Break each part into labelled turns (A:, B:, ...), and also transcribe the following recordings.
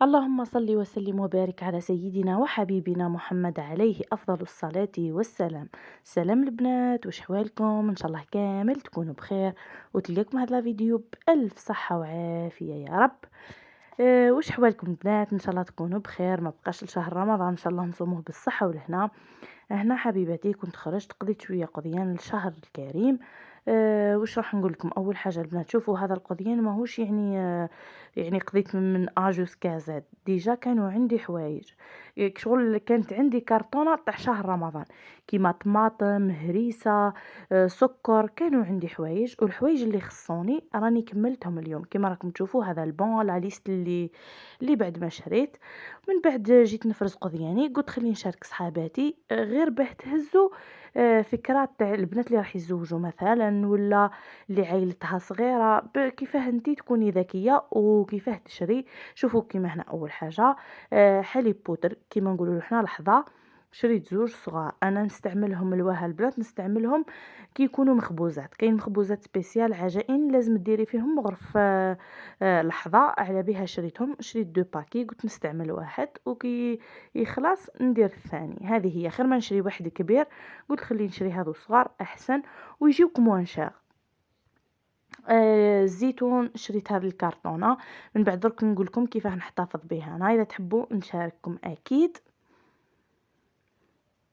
A: اللهم صل وسلم وبارك على سيدنا وحبيبنا محمد عليه أفضل الصلاة والسلام. سلام البنات، وش حوالكم؟ إن شاء الله كامل تكونوا بخير وتلقاكم هذا الفيديو بألف صحة وعافية يا رب. وش حوالكم البنات؟ إن شاء الله تكونوا بخير، ما بقاش لشهر رمضان إن شاء الله نصوموه بالصحة والهنا. هنا حبيباتي كنت خرجت قضيت شوية قضيان للشهر الكريم. واش راح نقول لكم؟ اول حاجه البنات، شوفوا هذا القضيان ماهوش يعني قضيت من ا جوسكا زد، ديجا كانوا عندي حوايج. شغل كانت عندي كرتونه تاع شهر رمضان، كيما طماطم، هريسه، سكر، كانوا عندي حوايج، والحوايج اللي خصوني راني كملتهم اليوم كيما راكم تشوفوا. هذا البون لا ليست اللي بعد ما شريت. من بعد جيت نفرز قضياني، قلت خليني نشارك صحاباتي، غير باه تهزوا فكرات تاع البنات اللي راح يتزوجوا مثلا، ولا اللي عائلتها صغيره، كيفاه انتي تكوني ذكيه وكيفاه تشري. شوفوا كيما هنا اول حاجه، حليب بودر كيما نقولوا حنا لحظه. شريت زوج صغار، انا نستعملهم الواها البنات نستعملهم كي يكونوا مخبوزات. كاين مخبوزات سبيسيال عجائن لازم ديري فيهم مغرف لحظه، على بها شريتهم. شريت دو باكي، قلت نستعمل واحد وكي يخلص ندير الثاني. هذه هي، خير ما نشري واحد كبير، قلت خلي نشري هذو صغار احسن ويجيوكم وانشاغ. الزيتون شريت هذه الكرتونه. من بعد درك نقول لكم كيفاه نحتفظ بها انا، اذا تحبوا نشارككم اكيد.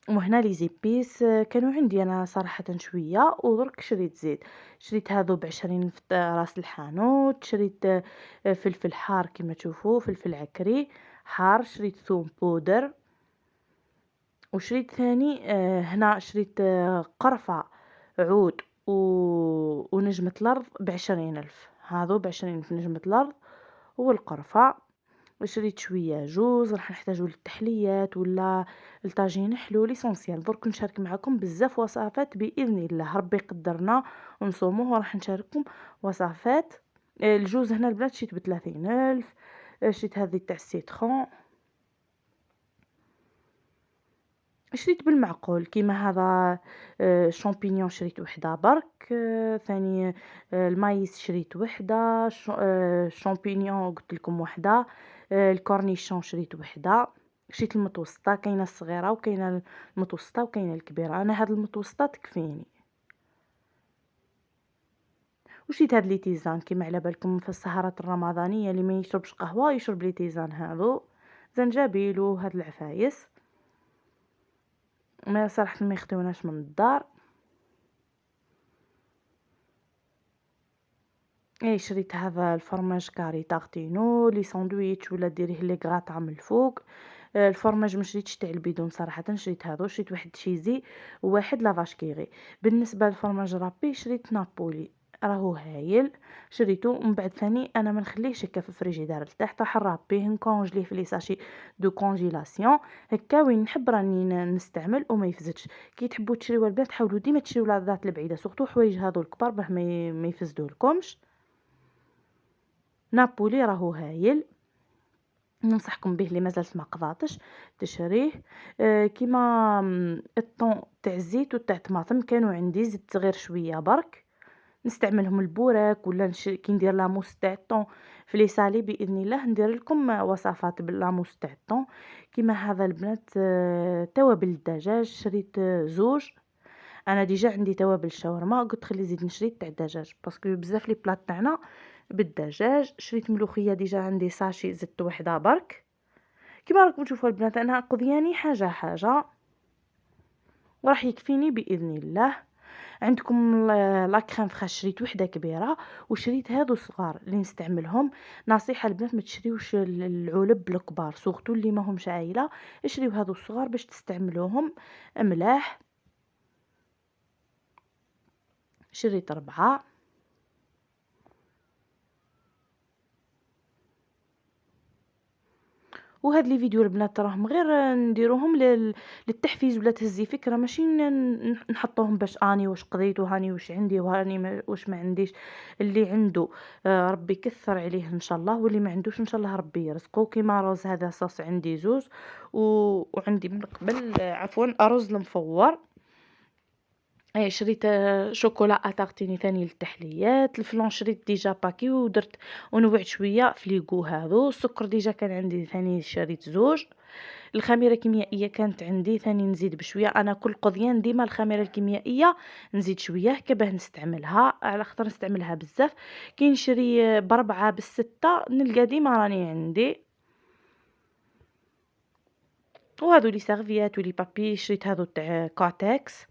A: وهنا لي زيبيس كانوا عندي انا صراحه شويه، ودرك شريت زيت. شريت هذو ب20 في راس الحانوت. شريت فلفل حار كما تشوفوا، فلفل عكري حار. شريت ثوم بودر. وشريت ثاني هنا شريت قرفة عود ونجمة الأرض ب20 ألف. هذو ب20 ألف نجمة الأرض والقرفة. وشريت شوية جوز، راح نحتاجو للتحليات ولا الطاجين حلو ليسونسيال. درك نشارك معكم بزاف وصفات بإذن الله، ربي يقدرنا ونصوموه وراح نشارككم وصفات. الجوز هنا البنات شريت ب30 ألف. شريت هذه تاع السيتخون. شريت بالمعقول كيما هذا شامبينيون شريت وحده برك. ثاني المايس شريت وحده. شامبينيون قلت لكم وحده. الكورنيشون شريت وحده. شريت المتوسطه، كاينه الصغيره وكاينه المتوسطه وكاينه الكبيره، انا هاد المتوسطه تكفيني. وشريت هاد لي تيزان كيما على بالكم في السهرات الرمضانيه، اللي ما يشربش قهوه يشرب لي تيزان هذو، زنجبيل وهاد العفايس. ما صراحه ما يخدوناش من الدار. اي شريت هذا الفرماج كاري تاغتينو لي ساندويتش ولا ديريه لي غراطا من الفوق. الفرماج ما شريتش تاع البيدون صراحه، شريت هذا. شريت واحد تشيزي وواحد لافاش كيغي. بالنسبه للفرماج رابي شريت نابولي، راهو هايل. شريته ومن بعد ثاني انا ما نخليهش هكا في الفريجيدار لتحت، راح نرابيه نكونجليه في لي ساشي دو كونجيلاسيون. هكا وين نحب راني نستعمل وما يفسدش. كي تحبوا تشريو البنات حاولوا ديما تشريو لا دات البعيده، سورتو حوايج هذو الكبار باه ما يفسدولكمش. نابولي راهو هايل، ننصحكم به اللي مازالت ما قضاتش تشريه. كيما الطون تاع الزيت وتاع الطماطم كانوا عندي، زدت غير شويه برك. نستعملهم البوراك ولا كي ندير لاموس تاع الطون في لي سالي باذن الله ندير لكم وصفات باللاموس تاع الطون. كيما هذا البنات توابل الدجاج شريت زوج. انا ديجا عندي توابل الشاورما، قلت خلي زيد نشري تاع الدجاج باسكو بزاف لي بلاط تاعنا بالدجاج. شريت ملوخيه ديجا عندي ساشي، زدت وحده برك. كيما راكم تشوفوا البنات انا قضياني حاجه حاجه وراح يكفيني باذن الله. عندكم لا كريم فريش شريت وحده كبيره، وشريت هادو صغار اللي نستعملهم. نصيحه البنات ما تشريوش العلب الكبار، سورتو اللي ما همش عائله. اشريو هادو الصغار باش تستعملوهم ملاح. شريت 4. وهاد لي فيديو البنات راهم غير نديروهم للتحفيز ولا تهزي فكره، ماشي نحطوهم باش اني واش قضيت وهاني واش عندي وهاني واش ما عنديش. اللي عنده ربي يكثر عليه ان شاء الله، واللي ما عندوش ان شاء الله ربي يرزقه. كيما رز هذا صاص عندي زوز وعندي من قبل عفوا رز المفور. شريت شوكولا أتارتيني ثاني للتحليات، الفلون شريت ديجا باكي ودرت ونوّعت شوية في ليغو هاذو، السكر ديجا كان عندي ثاني شريت 2، الخميرة الكيميائية كانت عندي ثاني نزيد بشوية، أنا كل قضيان ديما الخميرة الكيميائية نزيد شوية هكا باه نستعملها، على خاطر نستعملها بزاف، كي نشري ب4 ب6 نلقى ديما راني عندي. وهاذو لي سيرفيات و لي بابي شريت هاذو تاع كوتكس.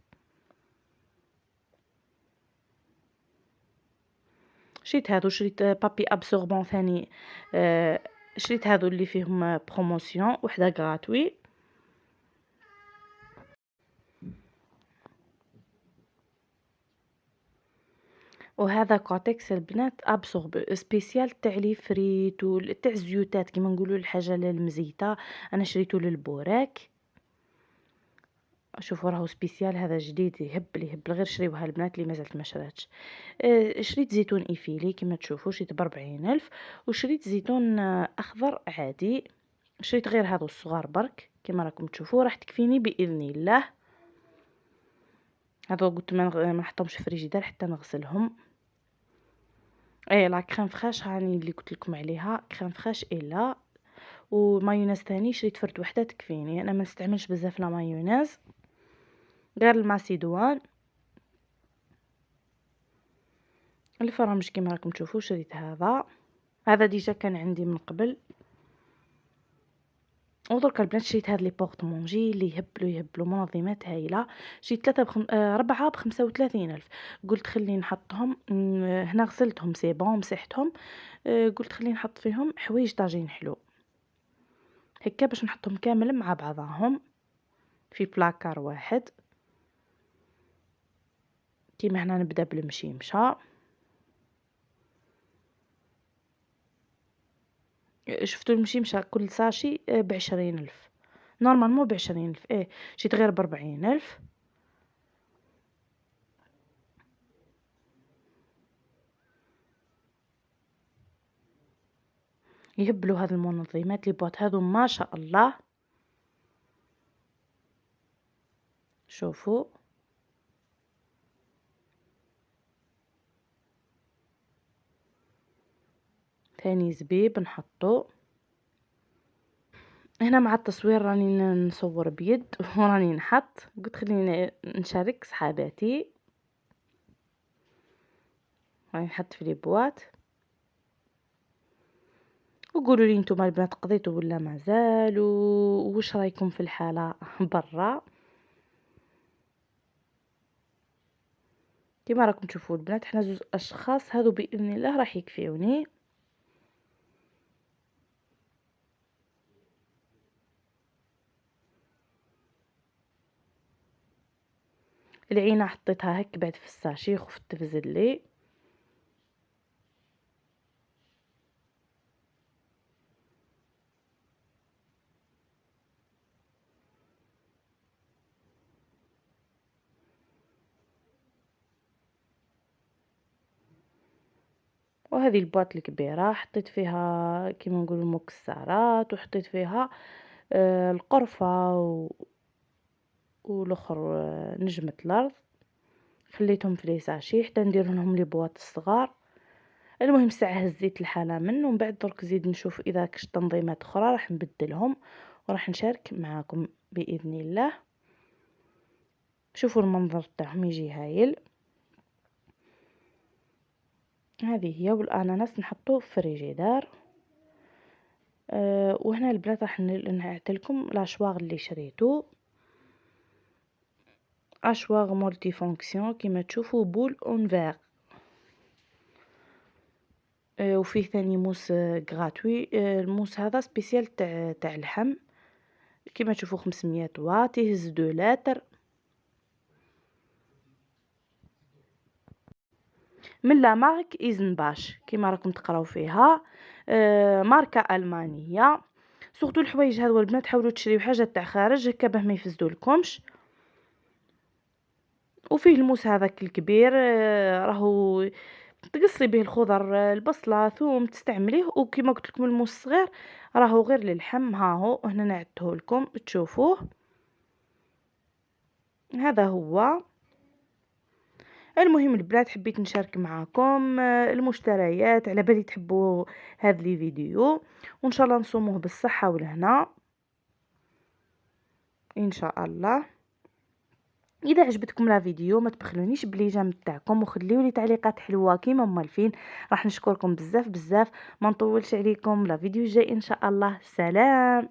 A: شريت هادو، شريت بابي أبسوربون ثاني، شريت هادو اللي فيهم بروموسيون وحدة غراتوي. وهذا كوتكس البنات أبسورب سبيسيال تاع لي فريت تاع الزيوتات كيما نقولوا الحاجة المزيتة، أنا شريته للبوراك. شوفوا راهو سبيسيال هذا جديد يهبل غير شريوها البنات اللي مازالت ما شراتش. شريت زيتون إيفيلي كيما تشوفوا شريت ب40 ألف، وشريت زيتون أخضر عادي، شريت غير هادو الصغار برك كيما راكم تشوفوا راح تكفيني بإذن الله. هادو قلت ما نحطهمش في الفريجيدار حتى نغسلهم. لا كريم فريش هاني اللي قلت لكم عليها كريم فريش إلا، ومايونيز ثاني شريت فرد وحده تكفيني، انا ما نستعملش بزاف لا مايونيز غير الماسيدوان. الفرمج كيما راكم تشوفوا شريت هذا ديجا كان عندي من قبل. ودرك البنات شريت هاد لي بورطمونجي اللي يهبلوا منظمات هايله، شريت 4 ب35 ألف. قلت خلي نحطهم هنا غسلتهم سي بون مسحتهم، قلت خلي نحط فيهم حوايج طاجين حلو هكا باش نحطهم كامل مع بعضهم في بلاكار واحد. كيما هنا نبدا بالمشيمشه، شفتوا المشيمشه كل ساشي ب20 ألف، نورمالمون ب20 ألف، شريت غير ب40 ألف. يهبلوا هاد المنظمات لي بوات هادو ما شاء الله. شوفوا ثاني زبيب نحطو هنا مع التصوير، راني نصور بيد وراني نحط، قلت خليني نشارك صحاباتي، راني نحط في لي بواط. وقولوا لي نتوما البنات قضيتوا ولا مازال، وش رايكم في الحاله برا. كيما راكم تشوفوا البنات حنا 2 اشخاص هادو باذن الله راح يكفيوني. العينه حطيتها هك بعد في الساشي خفت تفزل لي. وهذه البواط الكبيره حطيت فيها كيما نقولوا المكسرات، وحطيت فيها القرفه والاخر نجمه الارض، خليتهم في لي ساشي حتى ندير لهم لي بواط الصغار. المهم ساعه هزيت الحاله منه، ومن بعد درك زيد نشوف اذا كاش تنظيمات اخرى راح نبدلهم وراح نشارك معاكم باذن الله. شوفوا المنظر تاعهم يجي هايل. هذه هي، والاناناس نحطوه في الفريجيدار. وهنا البنات راح نعطيلكم لاشواغ اللي شريتو، اشواغ مولتي فونكسيون كيما تشوفوا بول اون فيغ. وفيه ثاني موس غراتوي، الموس هذا سبيسيال تاع اللحم كيما تشوفوا 500 واط يهز 2 لتر من لا مارك ايزنباش كيما راكم تقراو فيها، ماركه المانيه. سورتو الحوايج هذو البنات حاولوا تشريو حاجه تاع خارج هكا باه ما يفسدولكمش. وفيه الموس هذاك الكبير، راهو تقصي به الخضر، البصله ثوم تستعمليه، وكما قلت لكم الموس الصغير راهو غير للحم. ها هو هنا نعدته لكم تشوفوه، هذا هو. المهم البنات حبيت نشارك معكم المشتريات، على بالي تحبوا هذا لي فيديو، وان شاء الله نصوموه بالصحة والهنا ان شاء الله. اذا عجبتكم لا فيديو ما تبخلونيش بلي جيم تاعكم وخليوا لي تعليقات حلوه كيما مالفين، راح نشكركم بزاف بزاف. ما نطولش عليكم، لا فيديو جاي ان شاء الله. سلام.